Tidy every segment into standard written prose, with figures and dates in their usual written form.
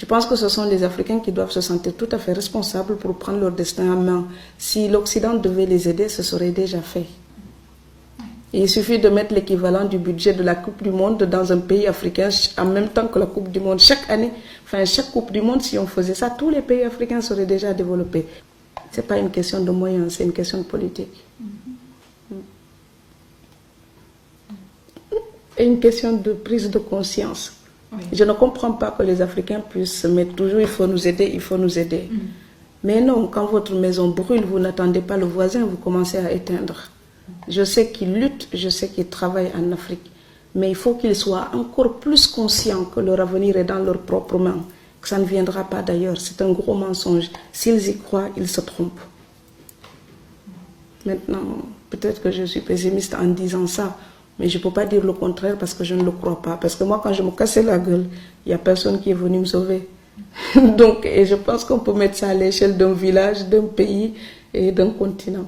Je pense que ce sont les Africains qui doivent se sentir tout à fait responsables pour prendre leur destin en main. Si l'Occident devait les aider, ce serait déjà fait. Il suffit de mettre l'équivalent du budget de la Coupe du Monde dans un pays africain en même temps que la Coupe du Monde. Chaque année, enfin chaque Coupe du Monde, si on faisait ça, tous les pays africains seraient déjà développés. Ce n'est pas une question de moyens, c'est une question de politique. Et une question de prise de conscience. Oui. Je ne comprends pas que les Africains puissent se mettre toujours, il faut nous aider, il faut nous aider. Mais non, quand votre maison brûle, vous n'attendez pas le voisin, vous commencez à éteindre. Je sais qu'ils luttent, je sais qu'ils travaillent en Afrique, mais il faut qu'ils soient encore plus conscients que leur avenir est dans leurs propres mains, que ça ne viendra pas d'ailleurs. C'est un gros mensonge. S'ils y croient, ils se trompent. Maintenant, peut-être que je suis pessimiste en disant ça, mais je ne peux pas dire le contraire parce que je ne le crois pas. Parce que moi, quand je me cassais la gueule, il n'y a personne qui est venu me sauver. Donc, et je pense qu'on peut mettre ça à l'échelle d'un village, d'un pays et d'un continent.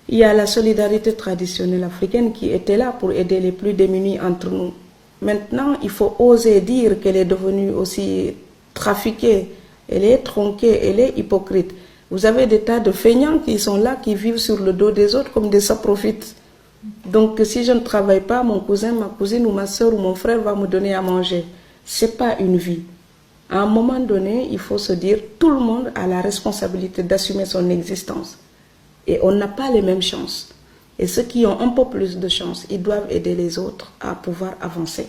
Il y a la solidarité traditionnelle africaine qui était là pour aider les plus démunis entre nous. Maintenant, il faut oser dire qu'elle est devenue aussi trafiquée, elle est tronquée, elle est hypocrite. Vous avez des tas de feignants qui sont là, qui vivent sur le dos des autres comme des saprofites. Donc, si je ne travaille pas, mon cousin, ma cousine ou ma soeur ou mon frère va me donner à manger. Ce n'est pas une vie. À un moment donné, il faut se dire, tout le monde a la responsabilité d'assumer son existence. Et on n'a pas les mêmes chances. Et ceux qui ont un peu plus de chance, ils doivent aider les autres à pouvoir avancer.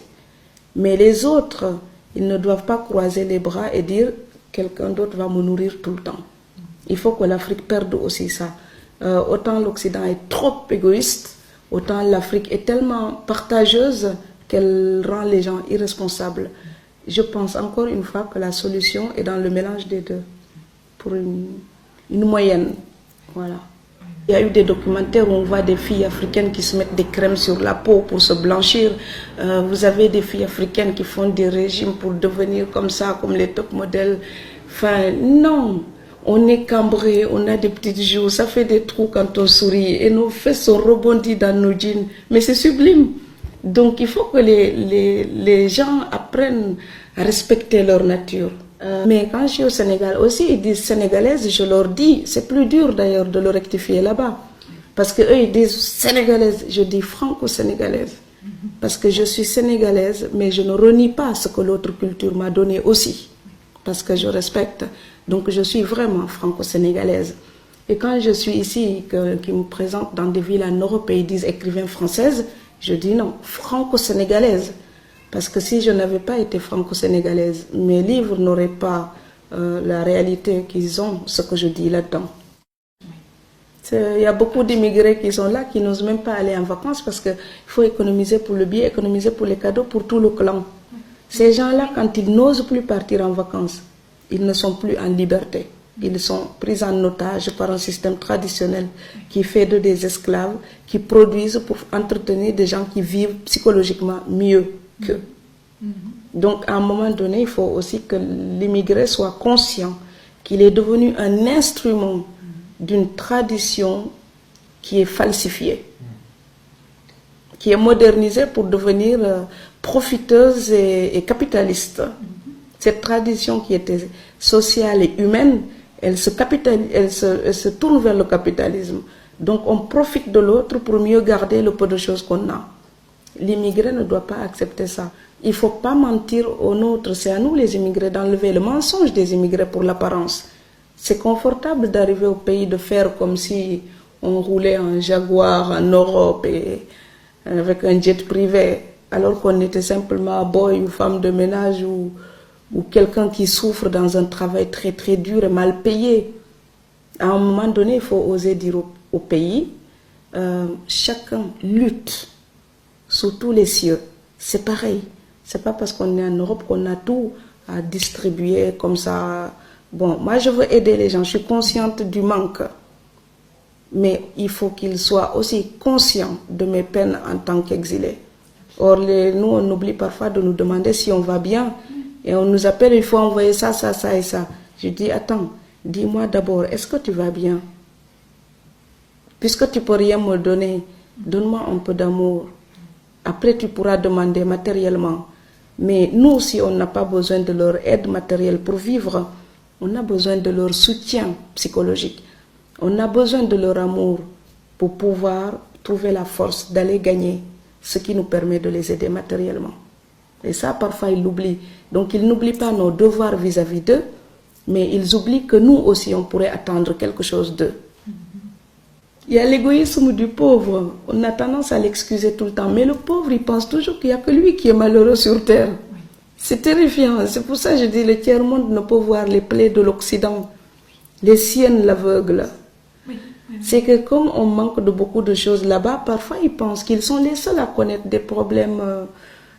Mais les autres, ils ne doivent pas croiser les bras et dire, quelqu'un d'autre va me nourrir tout le temps. Il faut que l'Afrique perde aussi ça. Autant l'Occident est trop égoïste, autant l'Afrique est tellement partageuse qu'elle rend les gens irresponsables. Je pense encore une fois que la solution est dans le mélange des deux, pour une moyenne. Voilà. Il y a eu des documentaires où on voit des filles africaines qui se mettent des crèmes sur la peau pour se blanchir. Vous avez des filles africaines qui font des régimes pour devenir comme ça, comme les top modèles. Enfin, non. On est cambré, on a des petites joues, ça fait des trous quand on sourit et nos fesses sont rebondies dans nos jeans. Mais c'est sublime. Donc il faut que les gens apprennent à respecter leur nature. Mais quand je suis au Sénégal aussi, ils disent sénégalaise, je leur dis, c'est plus dur d'ailleurs de le rectifier là-bas. Parce qu'eux, ils disent sénégalaise, je dis franco-sénégalaise. Parce que je suis sénégalaise, mais je ne renie pas ce que l'autre culture m'a donné aussi. Parce que je respecte. Donc je suis vraiment franco-sénégalaise. Et quand je suis ici, qui me présentent dans des villes en Europe et ils disent écrivain française, je dis non, franco-sénégalaise. Parce que si je n'avais pas été franco-sénégalaise, mes livres n'auraient pas la réalité qu'ils ont, ce que je dis là-dedans. Il y a beaucoup d'immigrés qui sont là, qui n'osent même pas aller en vacances parce qu'il faut économiser pour le billet, économiser pour les cadeaux, pour tout le clan. Ces gens-là, quand ils n'osent plus partir en vacances, ils ne sont plus en liberté. Ils sont pris en otage par un système traditionnel qui fait d'eux des esclaves, qui produisent pour entretenir des gens qui vivent psychologiquement mieux qu'eux. Donc, à un moment donné, il faut aussi que l'immigré soit conscient qu'il est devenu un instrument d'une tradition qui est falsifiée, qui est modernisée pour devenir profiteuse et capitaliste. Cette tradition qui était sociale et humaine, elle se tourne vers le capitalisme. Donc on profite de l'autre pour mieux garder le peu de choses qu'on a. L'immigré ne doit pas accepter ça. Il ne faut pas mentir aux nôtres. C'est à nous les immigrés d'enlever le mensonge des immigrés pour l'apparence. C'est confortable d'arriver au pays de faire comme si on roulait en Jaguar en Europe et avec un jet privé, alors qu'on était simplement boy ou femme de ménage ou quelqu'un qui souffre dans un travail très très dur et mal payé. À un moment donné, il faut oser dire au pays, chacun lutte sous tous les cieux. C'est pareil. C'est pas parce qu'on est en Europe qu'on a tout à distribuer comme ça. Bon, moi je veux aider les gens, je suis consciente du manque. Mais il faut qu'ils soient aussi conscients de mes peines en tant qu'exilés. Or, nous, on oublie parfois de nous demander si on va bien. Et on nous appelle, il faut envoyer ça, ça, ça et ça. Je dis, attends, dis-moi d'abord, est-ce que tu vas bien? Puisque tu ne peux rien me donner, donne-moi un peu d'amour. Après, tu pourras demander matériellement. Mais nous aussi, on n'a pas besoin de leur aide matérielle pour vivre. On a besoin de leur soutien psychologique. On a besoin de leur amour pour pouvoir trouver la force d'aller gagner ce qui nous permet de les aider matériellement. Et ça, parfois, ils l'oublient. Donc, ils n'oublient pas nos devoirs vis-à-vis d'eux, mais ils oublient que nous aussi, on pourrait attendre quelque chose d'eux. Il y a l'égoïsme du pauvre. On a tendance à l'excuser tout le temps. Mais le pauvre, il pense toujours qu'il n'y a que lui qui est malheureux sur terre. C'est terrifiant. C'est pour ça que je dis le tiers-monde ne peut voir les plaies de l'Occident. Les siennes l'aveuglent. C'est que comme on manque de beaucoup de choses là-bas, parfois ils pensent qu'ils sont les seuls à connaître des problèmes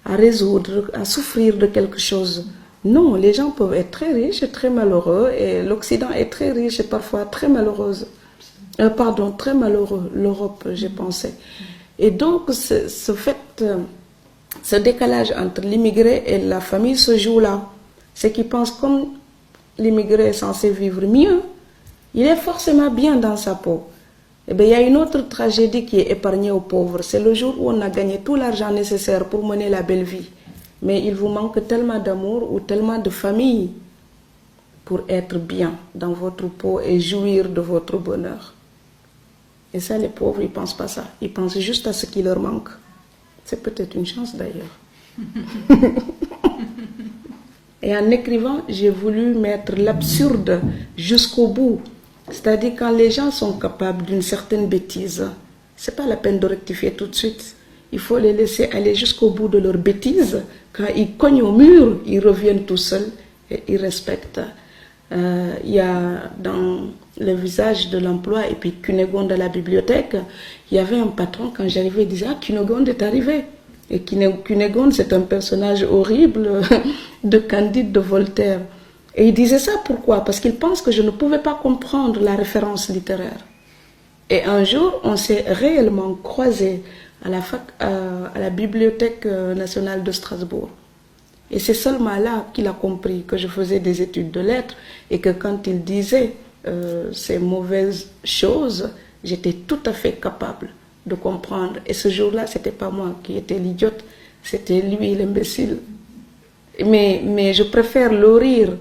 à résoudre, à souffrir de quelque chose. Non, les gens peuvent être très riches et très malheureux, et l'Occident est très riche et parfois très malheureuse. Très malheureux, l'Europe, j'ai pensé. Et donc, ce décalage entre l'immigré et la famille se joue là. C'est qu'ils pensent comme l'immigré est censé vivre mieux, il est forcément bien dans sa peau. Eh bien, il y a une autre tragédie qui est épargnée aux pauvres. C'est le jour où on a gagné tout l'argent nécessaire pour mener la belle vie. Mais il vous manque tellement d'amour ou tellement de famille pour être bien dans votre peau et jouir de votre bonheur. Et ça, les pauvres, ils ne pensent pas ça. Ils pensent juste à ce qui leur manque. C'est peut-être une chance d'ailleurs. Et en écrivant, j'ai voulu mettre l'absurde jusqu'au bout. C'est-à-dire quand les gens sont capables d'une certaine bêtise, ce n'est pas la peine de rectifier tout de suite. Il faut les laisser aller jusqu'au bout de leur bêtise. Quand ils cognent au mur, ils reviennent tout seuls et ils respectent. Il y a dans le visage de l'emploi et puis Cunégonde à la bibliothèque, il y avait un patron, quand j'arrivais, il disait « Ah, Cunégonde est arrivé !» Et Cunégonde, c'est un personnage horrible de Candide de Voltaire. Et il disait ça pourquoi? Parce qu'il pense que je ne pouvais pas comprendre la référence littéraire. Et un jour, on s'est réellement croisés à la Bibliothèque nationale de Strasbourg. Et c'est seulement là qu'il a compris que je faisais des études de lettres et que quand il disait ces mauvaises choses, j'étais tout à fait capable de comprendre. Et ce jour-là, ce n'était pas moi qui étais l'idiote, c'était lui l'imbécile. Mais je préfère le rire